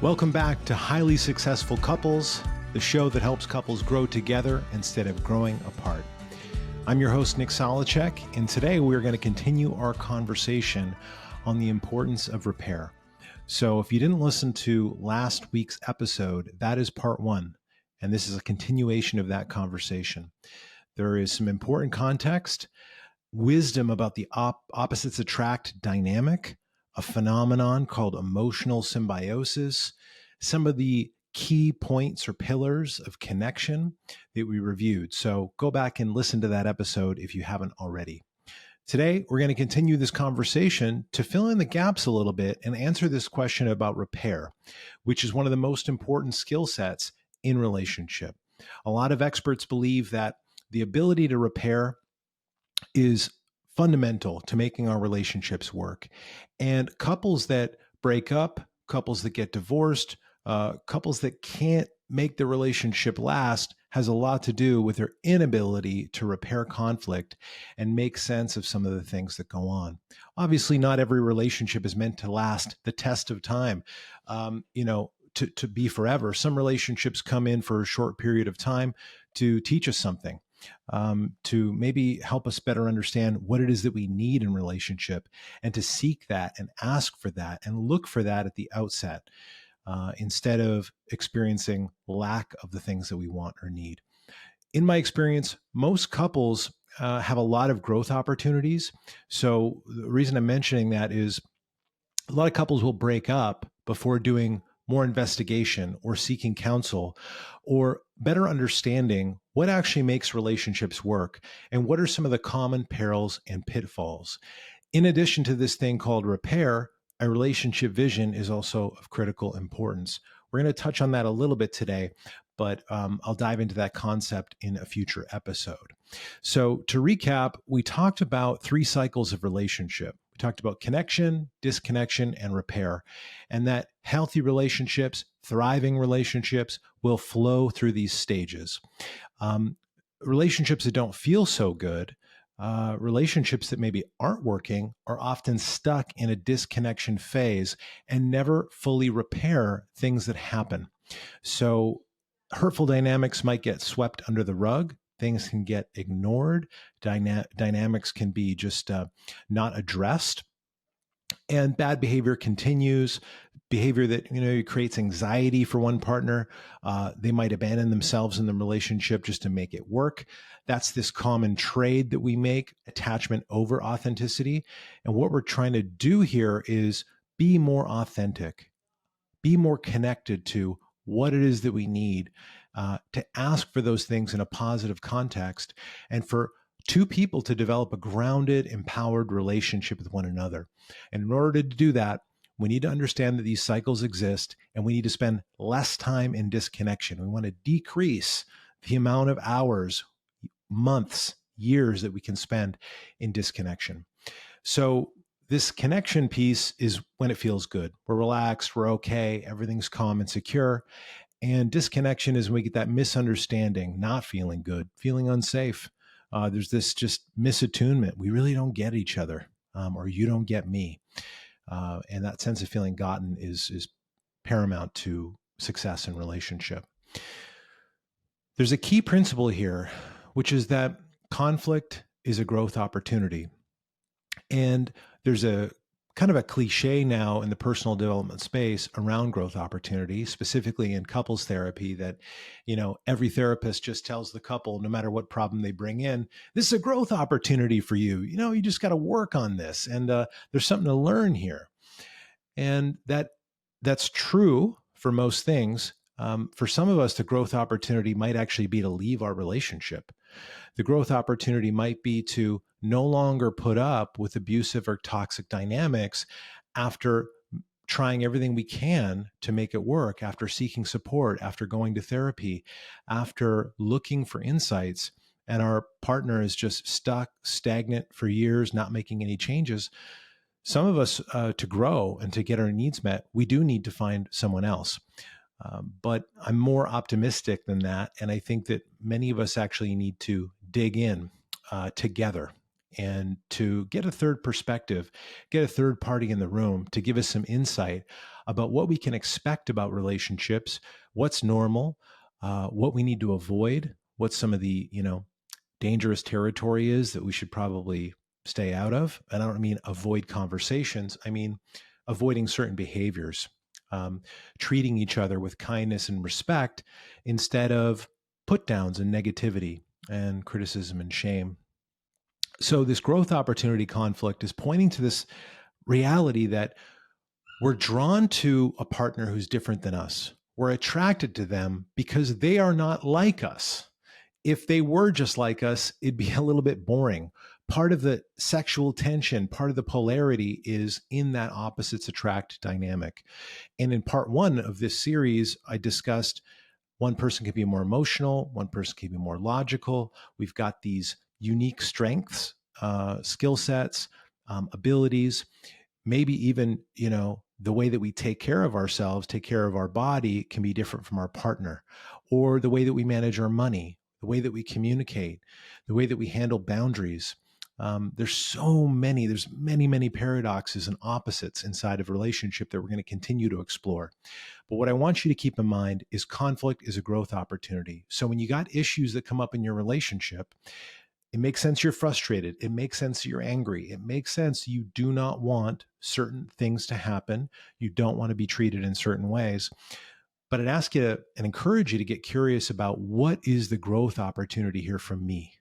Welcome back to Highly Successful Couples, the show that helps couples grow together instead of growing apart. I'm your host, Nick Solacek, and today we're going to continue our conversation on the importance of repair. So if you didn't listen to last week's episode, that is part one, and this is a continuation of that conversation. There is some important context, wisdom about the opposites attract dynamic, a phenomenon called emotional symbiosis, some of the key points or pillars of connection that we reviewed. So go back and listen to that episode if you haven't already. Today, we're going to continue this conversation to fill in the gaps a little bit and answer this question about repair, which is one of the most important skill sets in relationship. A lot of experts believe that the ability to repair is fundamental to making our relationships work. And couples that break up, couples that get divorced, couples that can't make the relationship last has a lot to do with their inability to repair conflict and make sense of some of the things that go on. Obviously, not every relationship is meant to last the test of time, to be forever. Some relationships come in for a short period of time to teach us something. To maybe help us better understand what it is that we need in relationship and to seek that and ask for that and look for that at the outset instead of experiencing lack of the things that we want or need. In my experience, most couples have a lot of growth opportunities. So the reason I'm mentioning that is a lot of couples will break up before doing more investigation or seeking counsel or better understanding what actually makes relationships work and what are some of the common perils and pitfalls. In addition to this thing called repair, a relationship vision is also of critical importance. We're going to touch on that a little bit today, but I'll dive into that concept in a future episode. So to recap, we talked about 3 cycles of relationship. We talked about connection, disconnection, and repair, and that healthy relationships, thriving relationships will flow through these stages. Relationships that don't feel so good, relationships that maybe aren't working are often stuck in a disconnection phase and never fully repair things that happen. So hurtful dynamics might get swept under the rug. Things can get ignored. Dynamics can be just not addressed. And bad behavior continues, behavior that creates anxiety for one partner. They might abandon themselves in the relationship just to make it work. That's this common trade that we make, attachment over authenticity. And what we're trying to do here is be more authentic, be more connected to what it is that we need, to ask for those things in a positive context, and for 2 people to develop a grounded, empowered relationship with one another. And in order to do that, we need to understand that these cycles exist and we need to spend less time in disconnection. We want to decrease the amount of hours, months, years that we can spend in disconnection. So this connection piece is when it feels good. We're relaxed, we're okay, everything's calm and secure. And disconnection is when we get that misunderstanding, not feeling good, feeling unsafe. There's this just misattunement. We really don't get each other, or you don't get me. And that sense of feeling gotten is paramount to success in relationship. There's a key principle here, which is that conflict is a growth opportunity. And there's a kind of a cliche now in the personal development space around growth opportunity, specifically in couples therapy, that, every therapist just tells the couple, no matter what problem they bring in, this is a growth opportunity for you. You just got to work on this. And there's something to learn here. And that's true for most things. For some of us, the growth opportunity might actually be to leave our relationship. The growth opportunity might be to no longer put up with abusive or toxic dynamics after trying everything we can to make it work, after seeking support, after going to therapy, after looking for insights, and our partner is just stuck, stagnant for years, not making any changes. Some of us, to grow and to get our needs met, we do need to find someone else. But I'm more optimistic than that. And I think that many of us actually need to dig in together and to get a third perspective, get a third party in the room to give us some insight about what we can expect about relationships, what's normal, what we need to avoid, what some of the, dangerous territory is that we should probably stay out of. And I don't mean avoid conversations. I mean, avoiding certain behaviors, treating each other with kindness and respect instead of put downs and negativity and criticism and shame. So this growth opportunity conflict is pointing to this reality that we're drawn to a partner who's different than us. We're attracted to them because they are not like us. If they were just like us, it'd be a little bit boring. Part of the sexual tension, part of the polarity is in that opposites attract dynamic. And in part one of this series, I discussed one person can be more emotional, one person can be more logical. We've got these unique strengths, skill sets, abilities, maybe even, the way that we take care of ourselves, take care of our body can be different from our partner, or the way that we manage our money, the way that we communicate, the way that we handle boundaries. There's many paradoxes and opposites inside of a relationship that we're going to continue to explore. But what I want you to keep in mind is conflict is a growth opportunity. So when you got issues that come up in your relationship, it makes sense you're frustrated. It makes sense you're angry. It makes sense you do not want certain things to happen. You don't want to be treated in certain ways. But I'd ask you and encourage you to get curious about what is the growth opportunity here from me?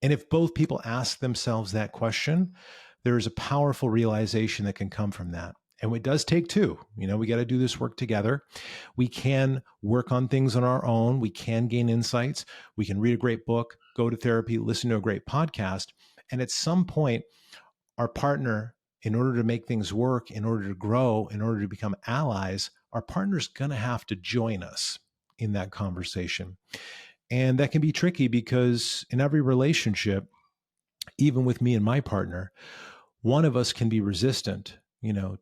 And if both people ask themselves that question, there is a powerful realization that can come from that. And it does take two. We got to do this work together. We can work on things on our own. We can gain insights. We can read a great book, go to therapy, listen to a great podcast. And at some point, our partner, in order to make things work, in order to grow, in order to become allies, our partner's going to have to join us in that conversation. And that can be tricky because in every relationship, even with me and my partner, one of us can be resistant,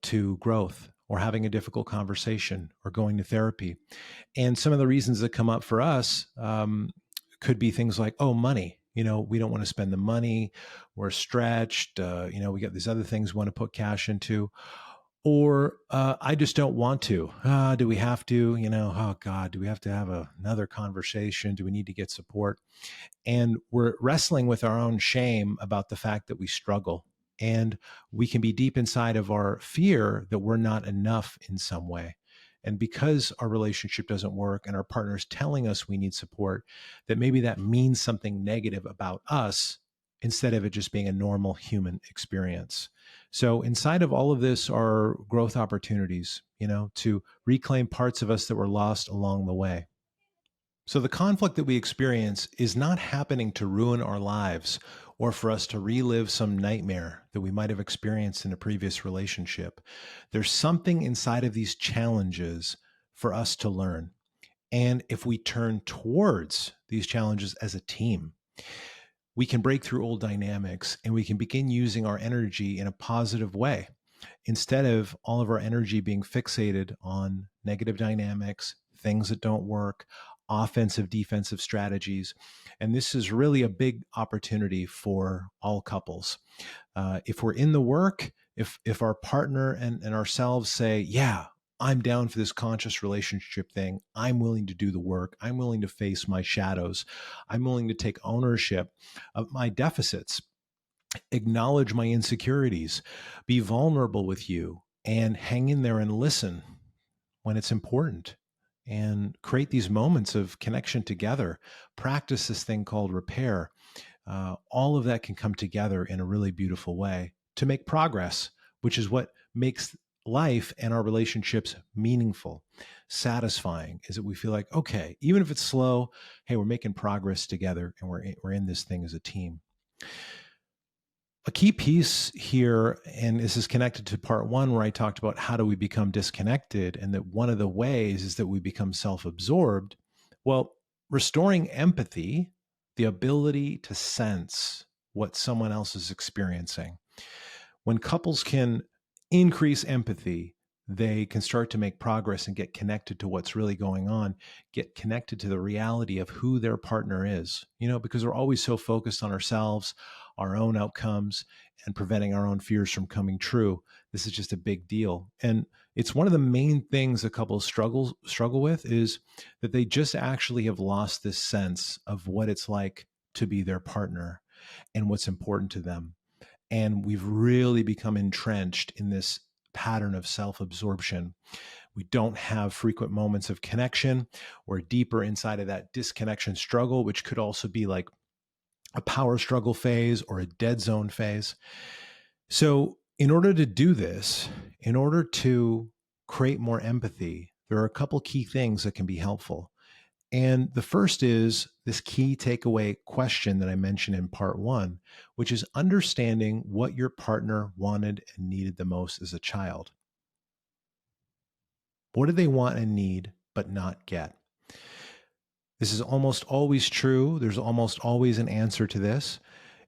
to growth or having a difficult conversation or going to therapy. And some of the reasons that come up for us could be things like, money. We don't want to spend the money. We're stretched. We got these other things we want to put cash into. Or I just don't want to. Do we have to? Oh God, do we have to have another conversation? Do we need to get support? And we're wrestling with our own shame about the fact that we struggle. And we can be deep inside of our fear that we're not enough in some way. And because our relationship doesn't work and our partner's telling us we need support, that maybe that means something negative about us instead of it just being a normal human experience. So inside of all of this are growth opportunities, to reclaim parts of us that were lost along the way. So the conflict that we experience is not happening to ruin our lives or for us to relive some nightmare that we might have experienced in a previous relationship. There's something inside of these challenges for us to learn. And if we turn towards these challenges as a team, we can break through old dynamics and we can begin using our energy in a positive way instead of all of our energy being fixated on negative dynamics, things that don't work, offensive, defensive strategies. And this is really a big opportunity for all couples. If we're in the work, if our partner and ourselves say, yeah, I'm down for this conscious relationship thing. I'm willing to do the work. I'm willing to face my shadows. I'm willing to take ownership of my deficits, acknowledge my insecurities, be vulnerable with you, and hang in there and listen when it's important, and create these moments of connection together, practice this thing called repair. All of that can come together in a really beautiful way to make progress, which is what makes life and our relationships meaningful, satisfying, is that we feel like, okay, even if it's slow, hey, we're making progress together and we're in this thing as a team. A key piece here, and this is connected to part one where I talked about how do we become disconnected, and that one of the ways is that we become self-absorbed. Well, restoring empathy, the ability to sense what someone else is experiencing. When couples can increase empathy, they can start to make progress and get connected to what's really going on, get connected to the reality of who their partner is, because we're always so focused on ourselves, our own outcomes and preventing our own fears from coming true. This is just a big deal. And it's one of the main things that couples struggle with is that they just actually have lost this sense of what it's like to be their partner and what's important to them. And we've really become entrenched in this pattern of self-absorption. We don't have frequent moments of connection. We're deeper inside of that disconnection struggle, which could also be like a power struggle phase or a dead zone phase. So in order to do this, in order to create more empathy, there are a couple key things that can be helpful. And the first is this key takeaway question that I mentioned in part 1, which is understanding what your partner wanted and needed the most as a child. What did they want and need but not get? This is almost always true. There's almost always an answer to this.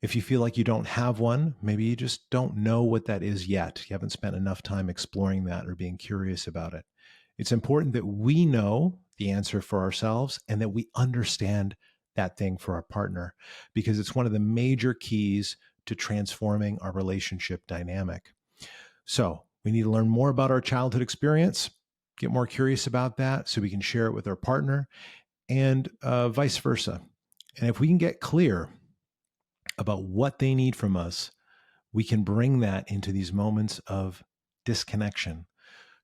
If you feel like you don't have one, maybe you just don't know what that is yet. You haven't spent enough time exploring that or being curious about it. It's important that we know the answer for ourselves and that we understand that thing for our partner, because it's one of the major keys to transforming our relationship dynamic. So we need to learn more about our childhood experience, get more curious about that so we can share it with our partner, and vice versa. And if we can get clear about what they need from us, we can bring that into these moments of disconnection,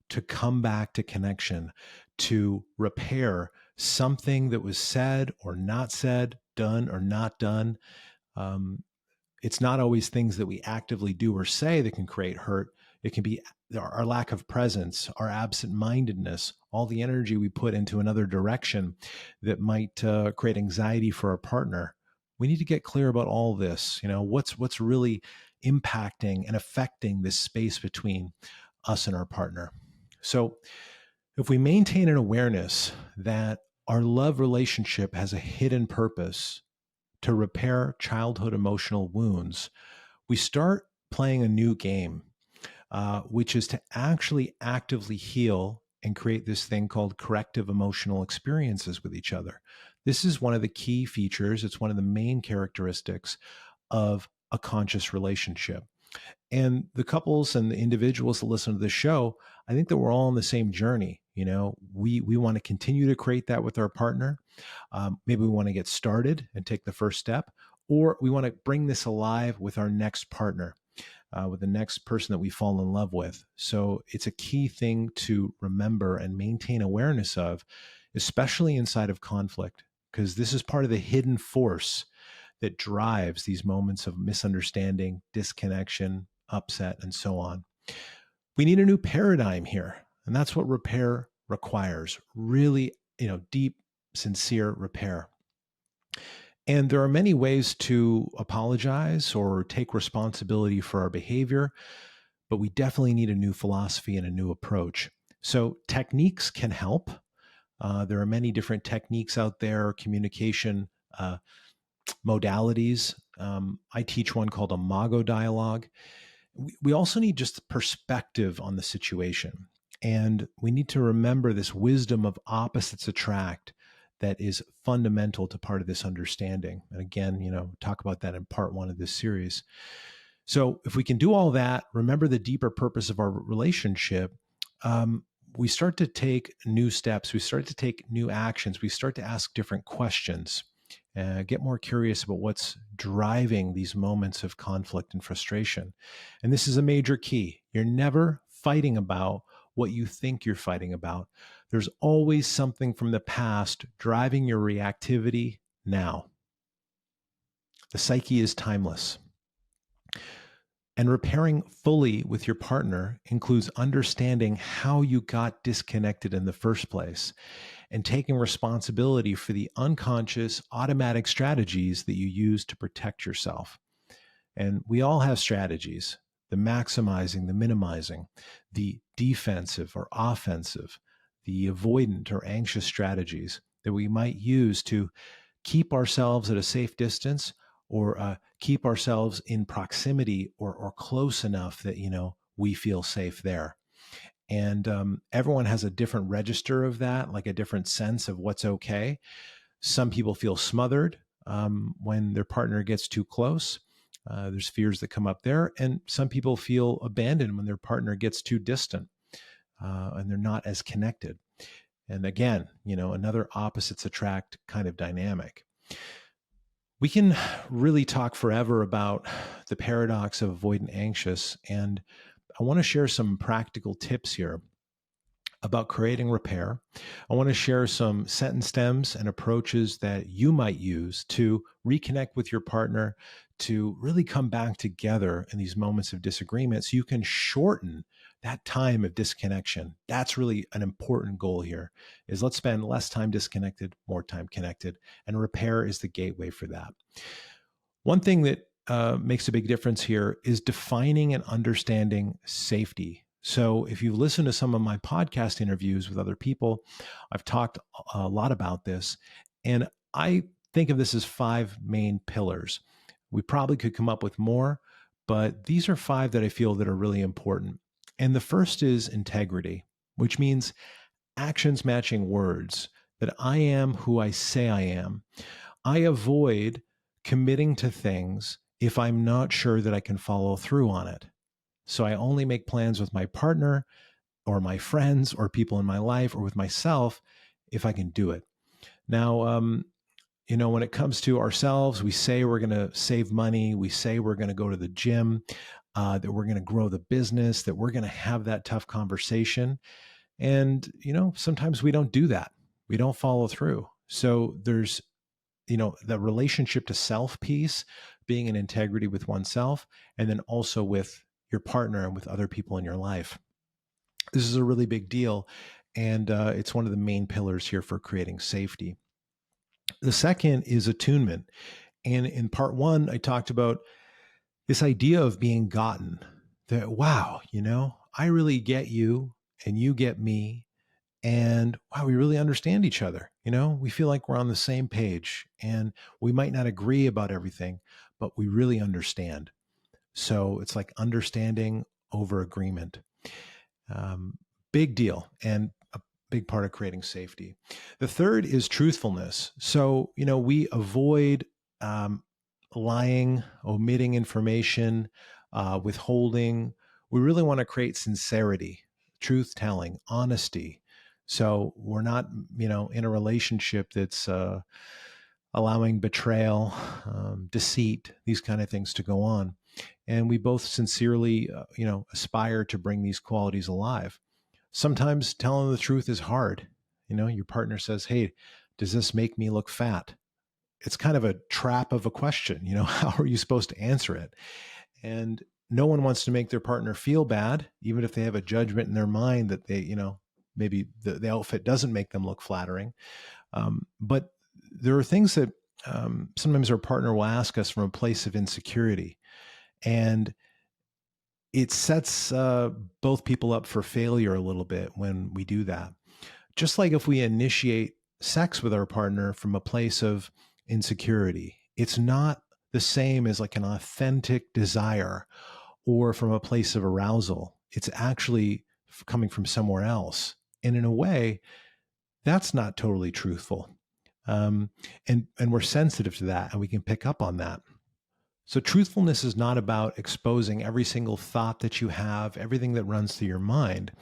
to come back to connection, to repair something that was said or not said, done or not done. It's not always things that we actively do or say that can create hurt. It can be our lack of presence, our absent-mindedness, all the energy we put into another direction that might create anxiety for our partner. We need to get clear about all this. What's really impacting and affecting this space between us and our partner. So if we maintain an awareness that our love relationship has a hidden purpose to repair childhood emotional wounds, we start playing a new game, which is to actually actively heal and create this thing called corrective emotional experiences with each other. This is one of the key features. It's one of the main characteristics of a conscious relationship. And the couples and the individuals that listen to this show, I think that we're all on the same journey. We want to continue to create that with our partner. Maybe we want to get started and take the first step, or we want to bring this alive with our next partner, with the next person that we fall in love with. So it's a key thing to remember and maintain awareness of, especially inside of conflict, because this is part of the hidden force that drives these moments of misunderstanding, disconnection, upset, and so on. We need a new paradigm here. And that's what repair requires. Really, deep, sincere repair. And there are many ways to apologize or take responsibility for our behavior, but we definitely need a new philosophy and a new approach. So techniques can help. There are many different techniques out there, communication modalities. I teach one called Imago dialogue. We also need just perspective on the situation. And we need to remember this wisdom of opposites attract that is fundamental to part of this understanding. And again, talk about that in part 1 of this series. So if we can do all that, remember the deeper purpose of our relationship, we start to take new steps. We start to take new actions. We start to ask different questions. Get more curious about what's driving these moments of conflict and frustration. And this is a major key. You're never fighting about what you think you're fighting about. There's always something from the past driving your reactivity now. The psyche is timeless. And repairing fully with your partner includes understanding how you got disconnected in the first place and taking responsibility for the unconscious automatic strategies that you use to protect yourself. And we all have strategies, the maximizing, the minimizing, the defensive or offensive, the avoidant or anxious strategies that we might use to keep ourselves at a safe distance or keep ourselves in proximity or close enough that, we feel safe there. And everyone has a different register of that, like a different sense of what's okay. Some people feel smothered when their partner gets too close. There's fears that come up there, and some people feel abandoned when their partner gets too distant and they're not as connected. And again, another opposites attract kind of dynamic. We can really talk forever about the paradox of avoidant anxious, and I want to share some practical tips here about creating repair. I want to share some sentence stems and approaches that you might use to reconnect with your partner, to really come back together in these moments of disagreement so you can shorten that time of disconnection. That's really an important goal here, is let's spend less time disconnected, more time connected, and repair is the gateway for that. One thing that makes a big difference here is defining and understanding safety. So if you've listened to some of my podcast interviews with other people, I've talked a lot about this, and I think of this as 5 main pillars. We probably could come up with more, but these are 5 that I feel that are really important. And the first is integrity, which means actions matching words, that I am who I say I am. I avoid committing to things if I'm not sure that I can follow through on it. So I only make plans with my partner or my friends or people in my life or with myself if I can do it. Now, when it comes to ourselves, we say we're going to save money. We say we're going to go to the gym, that we're going to grow the business, that we're going to have that tough conversation. And, sometimes we don't do that. We don't follow through. So there's, the relationship to self piece, being in integrity with oneself, and then also with your partner and with other people in your life. This is a really big deal. And it's one of the main pillars here for creating safety. The second is attunement. And in part 1, I talked about this idea of being gotten, that, wow, I really get you and you get me. And wow, we really understand each other. We feel like we're on the same page, and we might not agree about everything, but we really understand. So it's like understanding over agreement. Big deal, and a big part of creating safety. The third is truthfulness. So, we avoid lying, omitting information, withholding. We really want to create sincerity, truth telling, honesty. So we're not, in a relationship that's allowing betrayal, deceit, these kind of things to go on. And we both sincerely, aspire to bring these qualities alive. Sometimes telling the truth is hard. Your partner says, "Hey, does this make me look fat?" It's kind of a trap of a question. How are you supposed to answer it? And no one wants to make their partner feel bad, even if they have a judgment in their mind that they, maybe the outfit doesn't make them look flattering. But there are things that sometimes our partner will ask us from a place of insecurity. And it sets both people up for failure a little bit when we do that. Just like if we initiate sex with our partner from a place of insecurity, it's not the same as like an authentic desire or from a place of arousal. It's actually coming from somewhere else. And in a way, that's not totally truthful. And we're sensitive to that, and we can pick up on that. So truthfulness is not about exposing every single thought that you have, everything that runs through your mind.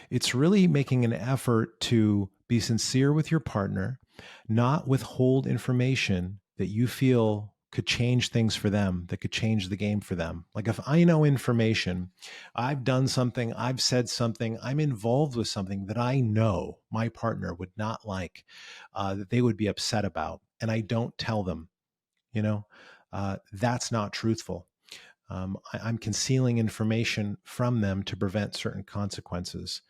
It's really making an effort to be sincere with your partner, not withhold information that you feel could change things for them, that could change the game for them. Like if I know information, I've done something, I've said something, I'm involved with something that I know my partner would not like, that they would be upset about, and I don't tell them, that's not truthful. I'm concealing information from them to prevent certain consequences.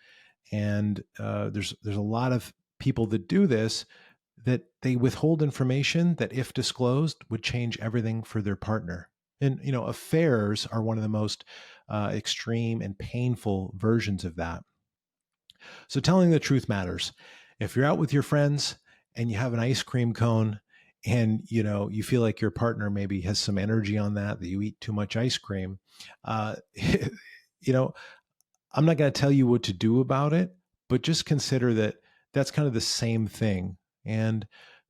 And there's a lot of people that do this, that they withhold information that, if disclosed, would change everything for their partner. And, affairs are one of the most extreme and painful versions of that. So telling the truth matters. If you're out with your friends and you have an ice cream cone and, you feel like your partner maybe has some energy on that you eat too much ice cream, I'm not going to tell you what to do about it, but just consider that that's kind of the same thing. And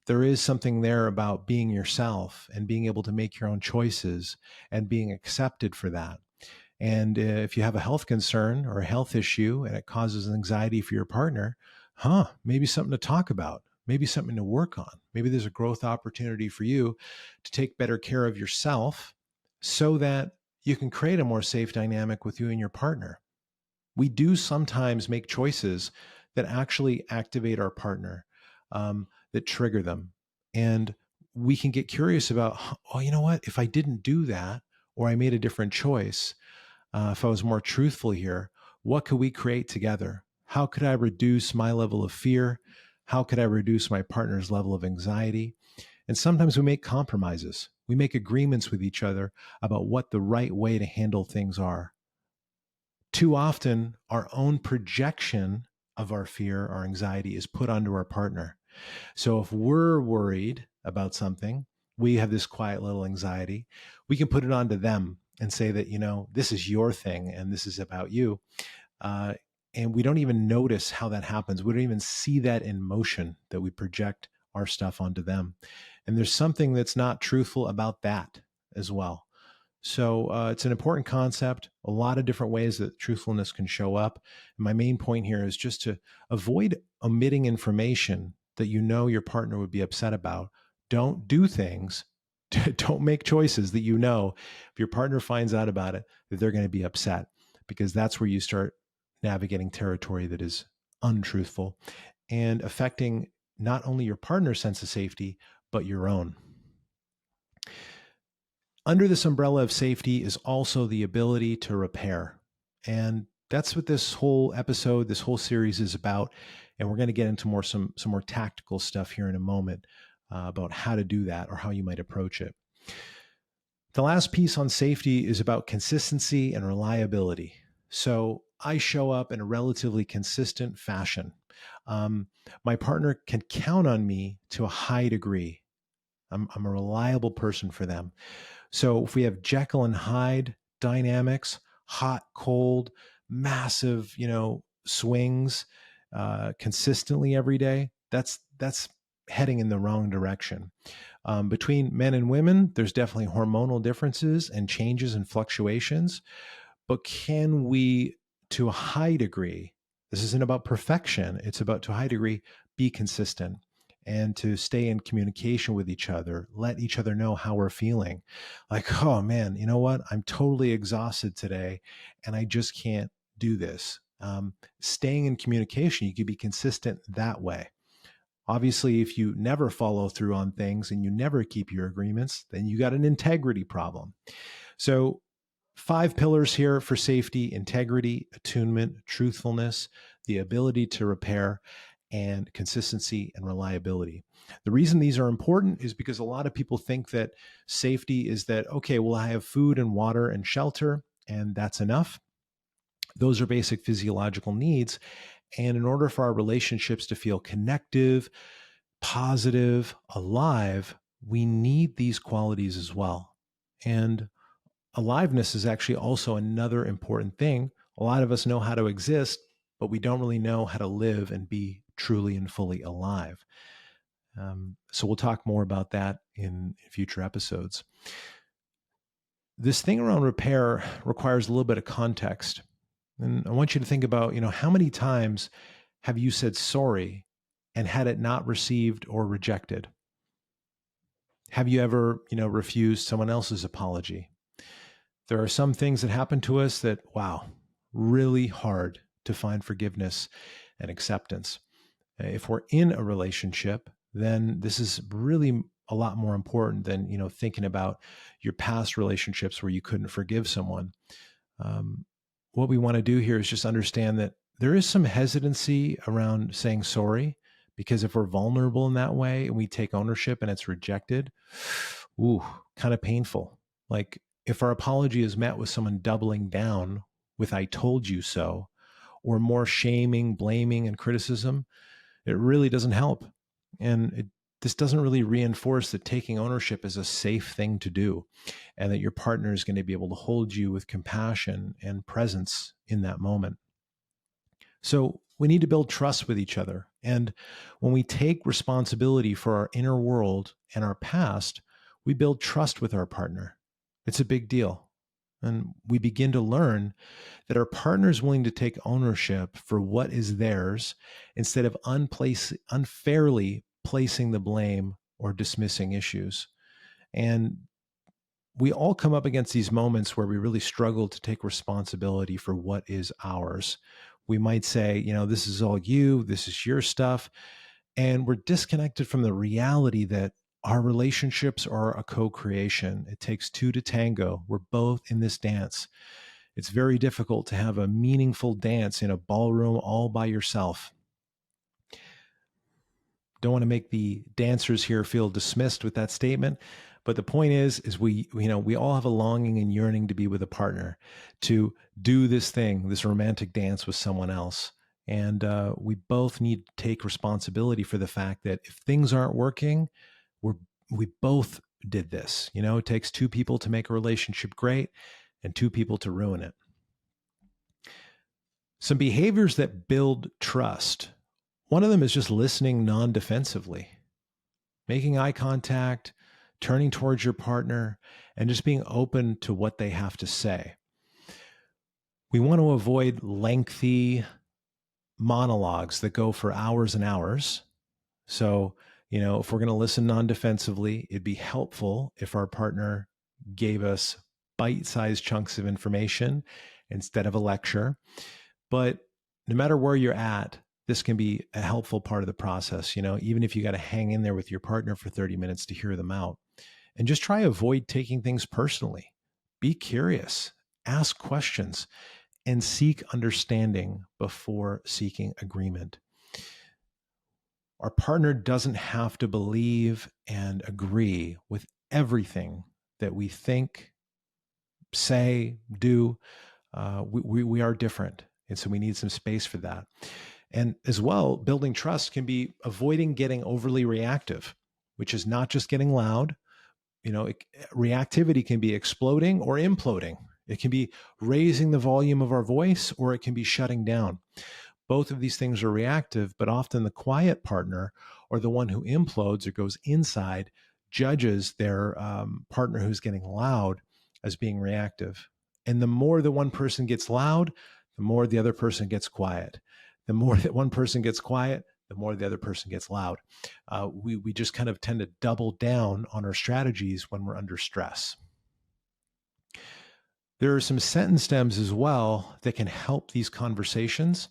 there is something there about being yourself and being able to make your own choices and being accepted for that. And if you have a health concern or a health issue and it causes anxiety for your partner, maybe something to talk about, maybe something to work on. Maybe there's a growth opportunity for you to take better care of yourself so that you can create a more safe dynamic with you and your partner. We do sometimes make choices that actually activate our partner, that trigger them. And we can get curious about, oh, you know what? If I didn't do that, or I made a different choice, if I was more truthful here, what could we create together? How could I reduce my level of fear? How could I reduce my partner's level of anxiety? And sometimes we make compromises. We make agreements with each other about what the right way to handle things are. Too often, our own projection of our fear, our anxiety is put onto our partner. So if we're worried about something, we have this quiet little anxiety, we can put it onto them and say that, this is your thing and this is about you. And we don't even notice how that happens. We don't even see that in motion, that we project our stuff onto them. And there's something that's not truthful about that as well. So it's an important concept, a lot of different ways that truthfulness can show up. And my main point here is just to avoid omitting information that your partner would be upset about. Don't do things, don't make choices that if your partner finds out about it, that they're going to be upset, because that's where you start navigating territory that is untruthful and affecting not only your partner's sense of safety, but your own. Under this umbrella of safety is also the ability to repair. And that's what this whole episode, this whole series is about. And we're going to get into some more tactical stuff here in a moment about how to do that or how you might approach it. The last piece on safety is about consistency and reliability. So I show up in a relatively consistent fashion. My partner can count on me to a high degree. I'm a reliable person for them. So if we have Jekyll and Hyde dynamics, hot, cold, massive, swings consistently every day, that's heading in the wrong direction. Between men and women, there's definitely hormonal differences and changes and fluctuations. But can we, to a high degree, this isn't about perfection, it's about, to a high degree, be consistent and to stay in communication with each other, let each other know how we're feeling. Like, oh man, you know what? I'm totally exhausted today and I just can't do this. Staying in communication, you can be consistent that way. Obviously, if you never follow through on things and you never keep your agreements, then you got an integrity problem. So 5 pillars here for safety: integrity, attunement, truthfulness, the ability to repair, and consistency and reliability. The reason these are important is because a lot of people think that safety is that, okay, well, I have food and water and shelter, and that's enough. Those are basic physiological needs. And in order for our relationships to feel connective, positive, alive, we need these qualities as well. And aliveness is actually also another important thing. A lot of us know how to exist, but we don't really know how to live and be truly and fully alive. So we'll talk more about that in future episodes. This thing around repair requires a little bit of context. And I want you to think about, how many times have you said sorry and had it not received or rejected? Have you ever, refused someone else's apology? There are some things that happen to us that, wow, really hard to find forgiveness and acceptance. If we're in a relationship, then this is really a lot more important than, thinking about your past relationships where you couldn't forgive someone. What we want to do here is just understand that there is some hesitancy around saying sorry, because if we're vulnerable in that way and we take ownership and it's rejected, kind of painful. Like if our apology is met with someone doubling down with "I told you so," or more shaming, blaming, and criticism, it really doesn't help. And this doesn't really reinforce that taking ownership is a safe thing to do, and that your partner is going to be able to hold you with compassion and presence in that moment. So we need to build trust with each other. And when we take responsibility for our inner world and our past, we build trust with our partner. It's a big deal. And we begin to learn that our partner is willing to take ownership for what is theirs instead of unfairly placing the blame or dismissing issues. And we all come up against these moments where we really struggle to take responsibility for what is ours. We might say, this is all you, this is your stuff. And we're disconnected from the reality that our relationships are a co-creation. It takes two to tango. We're both in this dance. It's very difficult to have a meaningful dance in a ballroom all by yourself. Don't want to make the dancers here feel dismissed with that statement. But the point is we all have a longing and yearning to be with a partner, to do this thing, this romantic dance with someone else. And we both need to take responsibility for the fact that if things aren't working, we both did this. It takes two people to make a relationship great and two people to ruin it. Some behaviors that build trust. One of them is just listening non-defensively, making eye contact, turning towards your partner, and just being open to what they have to say. We want to avoid lengthy monologues that go for hours and hours. So, if we're going to listen non-defensively, it'd be helpful if our partner gave us bite-sized chunks of information instead of a lecture. But no matter where you're at, this can be a helpful part of the process, even if you got to hang in there with your partner for 30 minutes to hear them out. And just try to avoid taking things personally. Be curious, ask questions, and seek understanding before seeking agreement. Our partner doesn't have to believe and agree with everything that we think, say, do. We are different. And so we need some space for that. And as well, building trust can be avoiding getting overly reactive, which is not just getting loud. Reactivity can be exploding or imploding. It can be raising the volume of our voice, or it can be shutting down. Both of these things are reactive, but often the quiet partner, or the one who implodes or goes inside, judges their partner who's getting loud as being reactive. And the more the one person gets loud, the more the other person gets quiet. The more that one person gets quiet, the more the other person gets loud. We just kind of tend to double down on our strategies when we're under stress. There are some sentence stems as well that can help these conversations.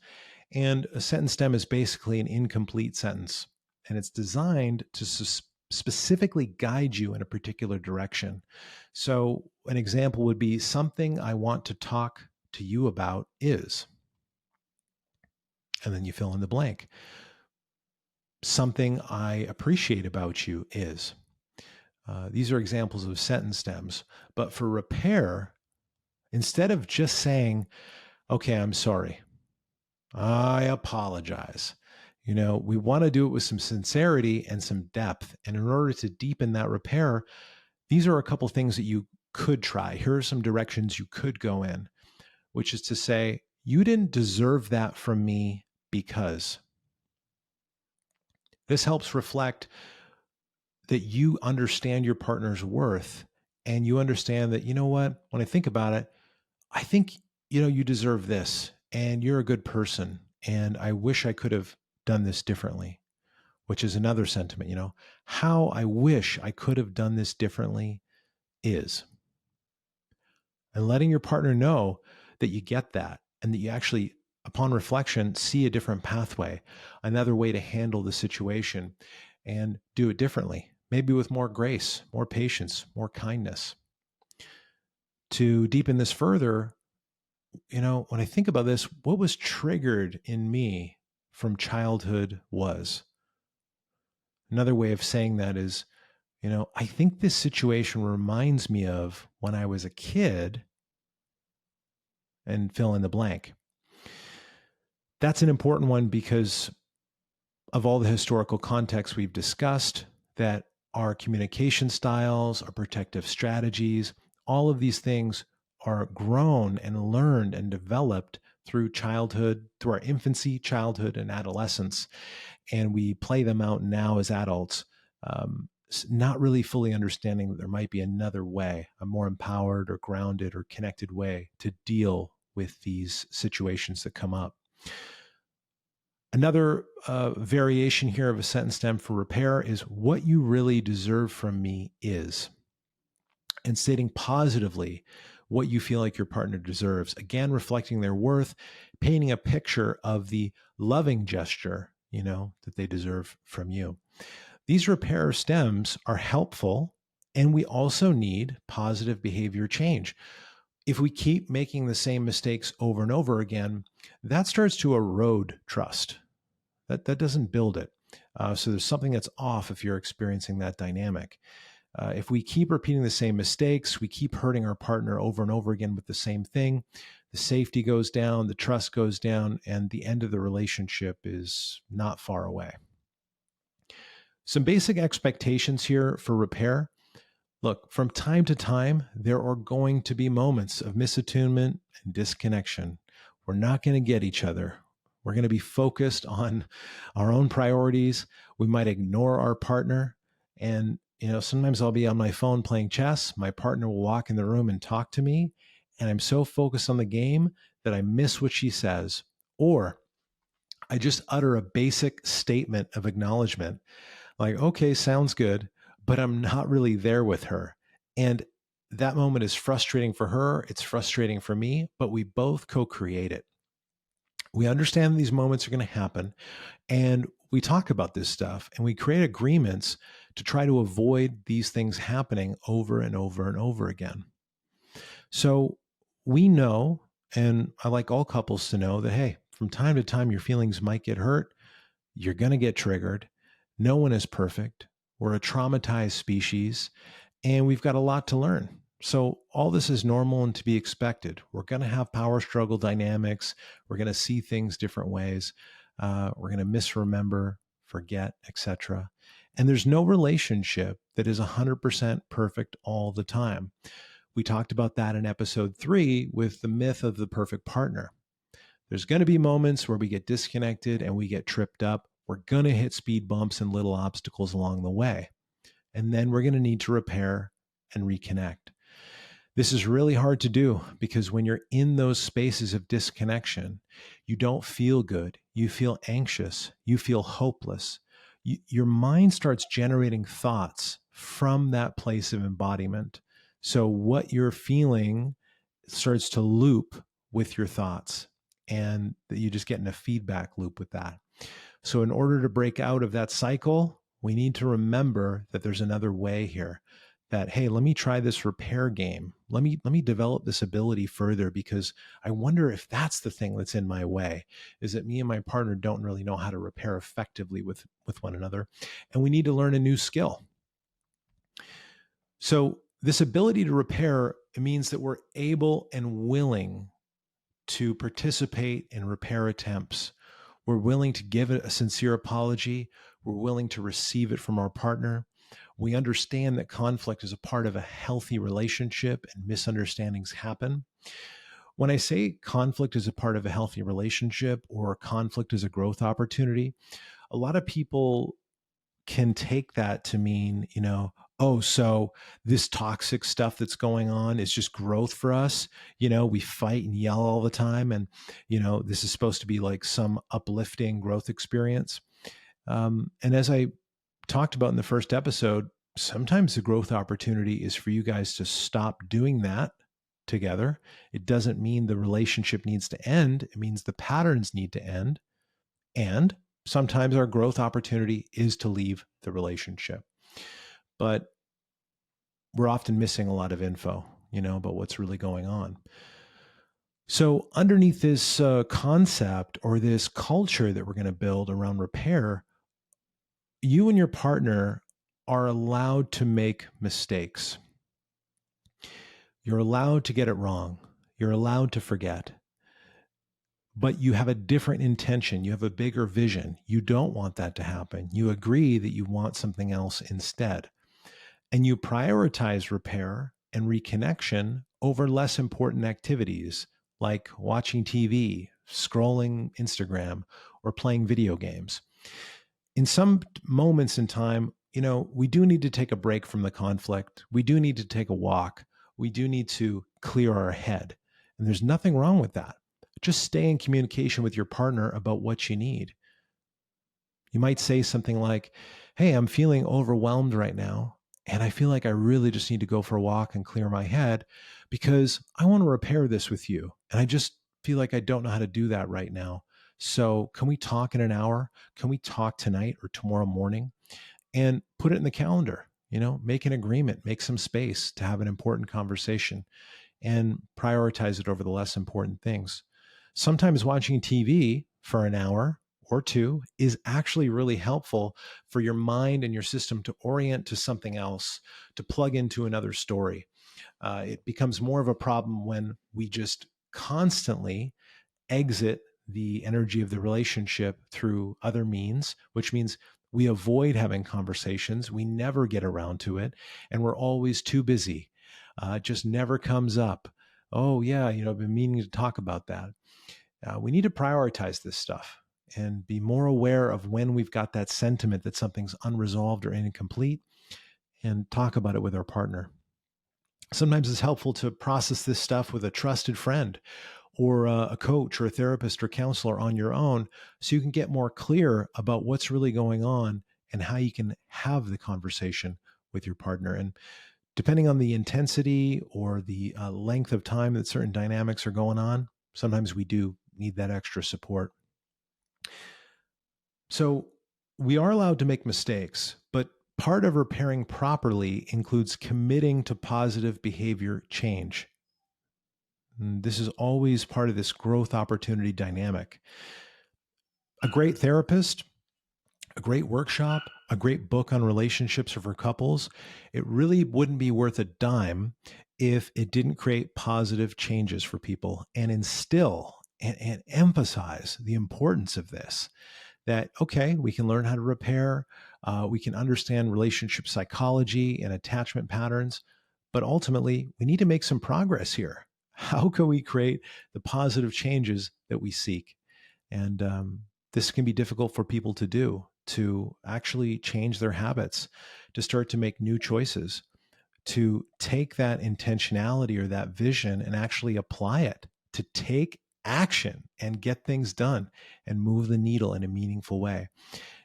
And a sentence stem is basically an incomplete sentence. And it's designed to specifically guide you in a particular direction. So an example would be, something I want to talk to you about is, and then you fill in the blank. Something I appreciate about you is. These are examples of sentence stems. But for repair, instead of just saying, okay, I'm sorry, I apologize, we want to do it with some sincerity and some depth. And in order to deepen that repair, these are a couple things that you could try. Here are some directions you could go in, which is to say, you didn't deserve that from me because. This helps reflect that you understand your partner's worth, and you understand that, when I think about it, I think, you deserve this, and you're a good person, and I wish I could have done this differently, which is another sentiment, how I wish I could have done this differently is. And letting your partner know that you get that, and that you actually, upon reflection, see a different pathway, another way to handle the situation and do it differently, maybe with more grace, more patience, more kindness. To deepen this further, when I think about this, what was triggered in me from childhood was. Another way of saying that is, I think this situation reminds me of when I was a kid, and fill in the blank. That's an important one because of all the historical context we've discussed, that our communication styles, our protective strategies, all of these things are grown and learned and developed through childhood, through our infancy, childhood, and adolescence. And we play them out now as adults, not really fully understanding that there might be another way, a more empowered or grounded or connected way to deal with these situations that come up. Another variation here of a sentence stem for repair is what you really deserve from me is. And stating positively what you feel like your partner deserves. Again, reflecting their worth, painting a picture of the loving gesture, that they deserve from you. These repair stems are helpful, and we also need positive behavior change. If we keep making the same mistakes over and over again, that starts to erode trust. That doesn't build it. So there's something that's off if you're experiencing that dynamic. If we keep repeating the same mistakes, we keep hurting our partner over and over again with the same thing, the safety goes down, the trust goes down, and the end of the relationship is not far away. Some basic expectations here for repair. Look, from time to time, there are going to be moments of misattunement and disconnection. We're not going to get each other. We're going to be focused on our own priorities. We might ignore our partner. And, sometimes I'll be on my phone playing chess. My partner will walk in the room and talk to me. And I'm so focused on the game that I miss what she says. Or I just utter a basic statement of acknowledgement. Like, okay, sounds good, but I'm not really there with her. And that moment is frustrating for her. It's frustrating for me, but we both co-create it. We understand these moments are going to happen, and we talk about this stuff, and we create agreements to try to avoid these things happening over and over and over again. So we know, and I like all couples to know that, hey, from time to time, your feelings might get hurt. You're going to get triggered. No one is perfect. We're a traumatized species, and we've got a lot to learn. So all this is normal and to be expected. We're going to have power struggle dynamics. We're going to see things different ways. We're going to misremember, forget, etc. And there's no relationship that is 100% perfect all the time. We talked about that in episode 3 with the myth of the perfect partner. There's going to be moments where we get disconnected and we get tripped up. We're going to hit speed bumps and little obstacles along the way. And then we're going to need to repair and reconnect. This is really hard to do because when you're in those spaces of disconnection, you don't feel good. You feel anxious. You feel hopeless. Your mind starts generating thoughts from that place of embodiment. So what you're feeling starts to loop with your thoughts, and you just get in a feedback loop with that. So in order to break out of that cycle, we need to remember that there's another way here. That, hey, let me try this repair game. Let me develop this ability further, because I wonder if that's the thing that's in my way, is that me and my partner don't really know how to repair effectively with one another. And we need to learn a new skill. So this ability to repair, it means that we're able and willing to participate in repair attempts. We're willing to give it a sincere apology. We're willing to receive it from our partner. We understand that conflict is a part of a healthy relationship and misunderstandings happen. When I say conflict is a part of a healthy relationship or conflict is a growth opportunity, a lot of people can take that to mean, oh, so this toxic stuff that's going on is just growth for us. We fight and yell all the time. And, this is supposed to be like some uplifting growth experience. And as I talked about in the first episode, sometimes the growth opportunity is for you guys to stop doing that together. It doesn't mean the relationship needs to end. It means the patterns need to end. And sometimes our growth opportunity is to leave the relationship. But we're often missing a lot of info, about what's really going on. So underneath this concept or this culture that we're going to build around repair, you and your partner are allowed to make mistakes. You're allowed to get it wrong. You're allowed to forget. But you have a different intention. You have a bigger vision. You don't want that to happen. You agree that you want something else instead. And you prioritize repair and reconnection over less important activities like watching TV, scrolling Instagram, or playing video games. In some moments in time, we do need to take a break from the conflict. We do need to take a walk. We do need to clear our head. And there's nothing wrong with that. Just stay in communication with your partner about what you need. You might say something like, hey, I'm feeling overwhelmed right now, and I feel like I really just need to go for a walk and clear my head because I want to repair this with you. And I just feel like I don't know how to do that right now. So can we talk in an hour? Can we talk tonight or tomorrow morning? And put it in the calendar, make an agreement, make some space to have an important conversation and prioritize it over the less important things. Sometimes watching TV for an hour or two is actually really helpful for your mind and your system to orient to something else, to plug into another story. It becomes more of a problem when we just constantly exit the energy of the relationship through other means, which means we avoid having conversations. We never get around to it. And we're always too busy. It just never comes up. Oh, yeah, I've been meaning to talk about that. We need to prioritize this stuff and be more aware of when we've got that sentiment that something's unresolved or incomplete and talk about it with our partner. Sometimes it's helpful to process this stuff with a trusted friend or a coach or a therapist or counselor on your own so you can get more clear about what's really going on and how you can have the conversation with your partner. And depending on the intensity or the length of time that certain dynamics are going on, sometimes we do need that extra support. So we are allowed to make mistakes, but part of repairing properly includes committing to positive behavior change. And this is always part of this growth opportunity dynamic. A great therapist, a great workshop, a great book on relationships or for couples, it really wouldn't be worth a dime if it didn't create positive changes for people and instill and emphasize the importance of this. That, okay, we can learn how to repair, we can understand relationship psychology and attachment patterns, but ultimately we need to make some progress here. How can we create the positive changes that we seek? And this can be difficult for people to do, to actually change their habits, to start to make new choices, to take that intentionality or that vision and actually apply it, to take action and get things done and move the needle in a meaningful way.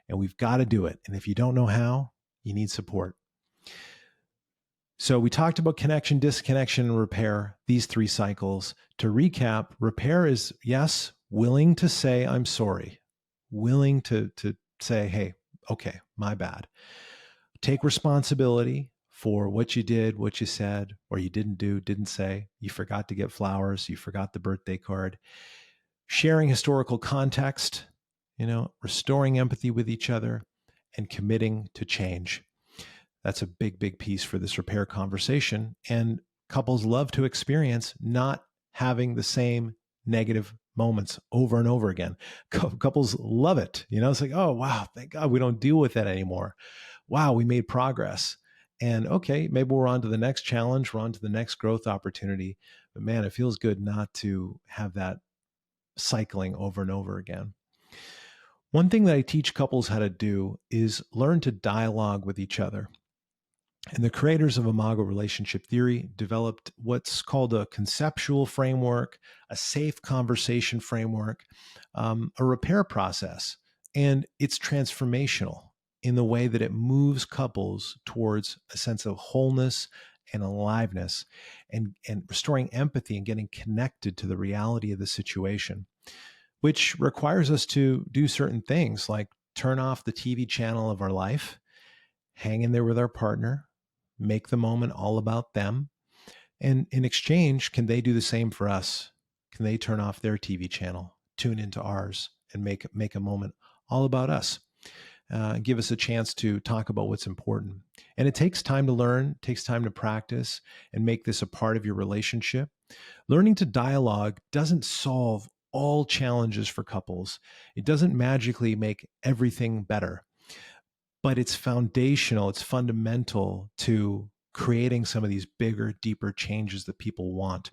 And we've got to do it. And if you don't know how, you need support. So we talked about connection, disconnection, and repair, these three cycles. To recap, repair is, yes, willing to say, I'm sorry, willing to say, hey, okay, my bad. Take responsibility for what you did, what you said, or you didn't do, didn't say. You forgot to get flowers. You forgot the birthday card. Sharing historical context, restoring empathy with each other, and committing to change. That's a big, big piece for this repair conversation. And couples love to experience not having the same negative moments over and over again. Couples love it. It's like, oh, wow, thank God we don't deal with that anymore. Wow, we made progress. And okay, maybe we're on to the next challenge. We're on to the next growth opportunity. But man, it feels good not to have that cycling over and over again. One thing that I teach couples how to do is learn to dialogue with each other. And the creators of Imago relationship theory developed what's called a conceptual framework, a safe conversation framework, a repair process. And it's transformational in the way that it moves couples towards a sense of wholeness and aliveness and restoring empathy and getting connected to the reality of the situation, which requires us to do certain things like turn off the TV channel of our life, hang in there with our partner, make the moment all about them. And in exchange, can they do the same for us? Can they turn off their TV channel, tune into ours, and make a moment all about us? Give us a chance to talk about what's important. And it takes time to learn, takes time to practice and make this a part of your relationship. Learning to dialogue doesn't solve all challenges for couples. It doesn't magically make everything better, but it's foundational, it's fundamental to creating some of these bigger, deeper changes that people want.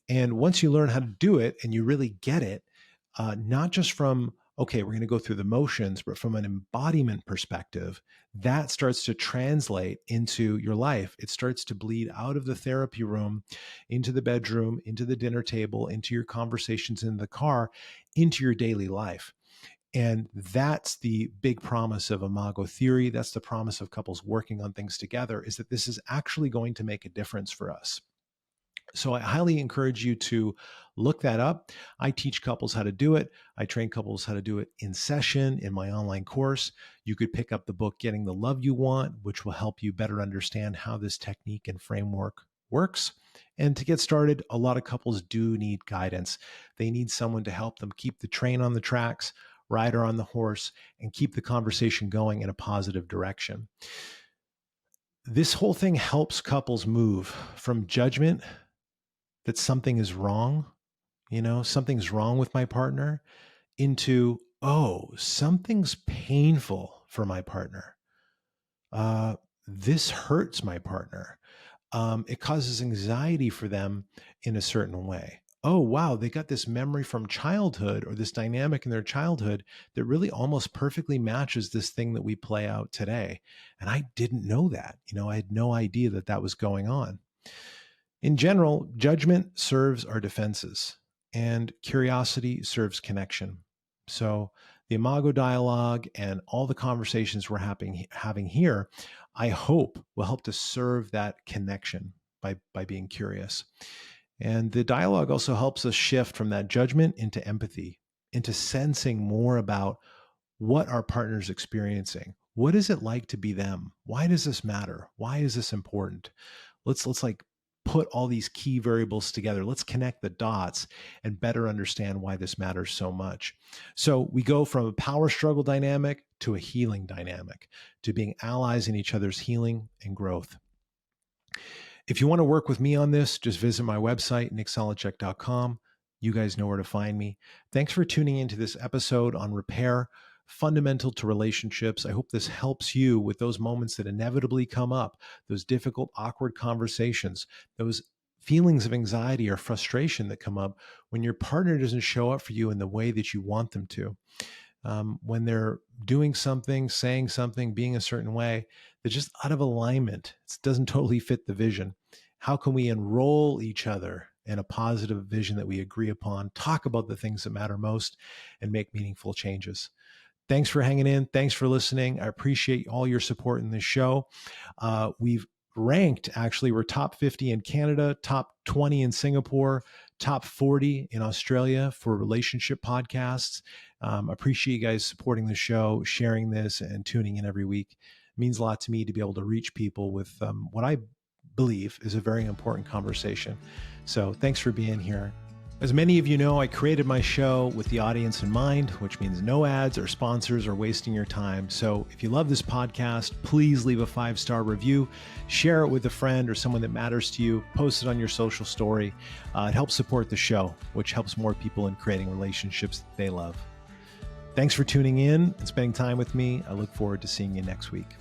And once you learn how to do it and you really get it, not just from, okay, we're going to go through the motions, but from an embodiment perspective, that starts to translate into your life. It starts to bleed out of the therapy room, into the bedroom, into the dinner table, into your conversations in the car, into your daily life. And that's the big promise of Imago theory. That's the promise of couples working on things together, is that this is actually going to make a difference for us. So I highly encourage you to look that up. I teach couples how to do it. I train couples how to do it in session in my online course. You could pick up the book, Getting the Love You Want, which will help you better understand how this technique and framework works. And to get started, a lot of couples do need guidance. They need someone to help them keep the train on the tracks, ride her on the horse, and keep the conversation going in a positive direction. This whole thing helps couples move from judgment that something is wrong, something's wrong with my partner, into, oh, something's painful for my partner. This hurts my partner. It causes anxiety for them in a certain way. Oh, wow, they got this memory from childhood or this dynamic in their childhood that really almost perfectly matches this thing that we play out today. And I didn't know that. I had no idea that that was going on. In general, judgment serves our defenses and curiosity serves connection. So the Imago dialogue and all the conversations we're having here, I hope will help to serve that connection by being curious. And the dialogue also helps us shift from that judgment into empathy, into sensing more about what our partner's experiencing. What is it like to be them? Why does this matter? Why is this important? Let's put all these key variables together. Let's connect the dots and better understand why this matters so much. So we go from a power struggle dynamic to a healing dynamic, to being allies in each other's healing and growth. If you want to work with me on this, just visit my website, nicksolodcheck.com. You guys know where to find me. Thanks for tuning into this episode on repair, fundamental to relationships. I hope this helps you with those moments that inevitably come up, those difficult, awkward conversations, those feelings of anxiety or frustration that come up when your partner doesn't show up for you in the way that you want them to. When they're doing something, saying something, being a certain way, they're just out of alignment. It doesn't totally fit the vision. How can we enroll each other in a positive vision that we agree upon, talk about the things that matter most, and make meaningful changes? Thanks for hanging in. Thanks for listening. I appreciate all your support in this show. We've ranked, actually, we're top 50 in Canada, top 20 in Singapore, top 40 in Australia for relationship podcasts. Appreciate you guys supporting the show, sharing this, and tuning in every week. It means a lot to me to be able to reach people with what I believe is a very important conversation. So thanks for being here. As many of you know, I created my show with the audience in mind, which means no ads or sponsors are wasting your time. So if you love this podcast, please leave a 5-star review, share it with a friend or someone that matters to you, post it on your social story. It helps support the show, which helps more people in creating relationships that they love. Thanks for tuning in and spending time with me. I look forward to seeing you next week.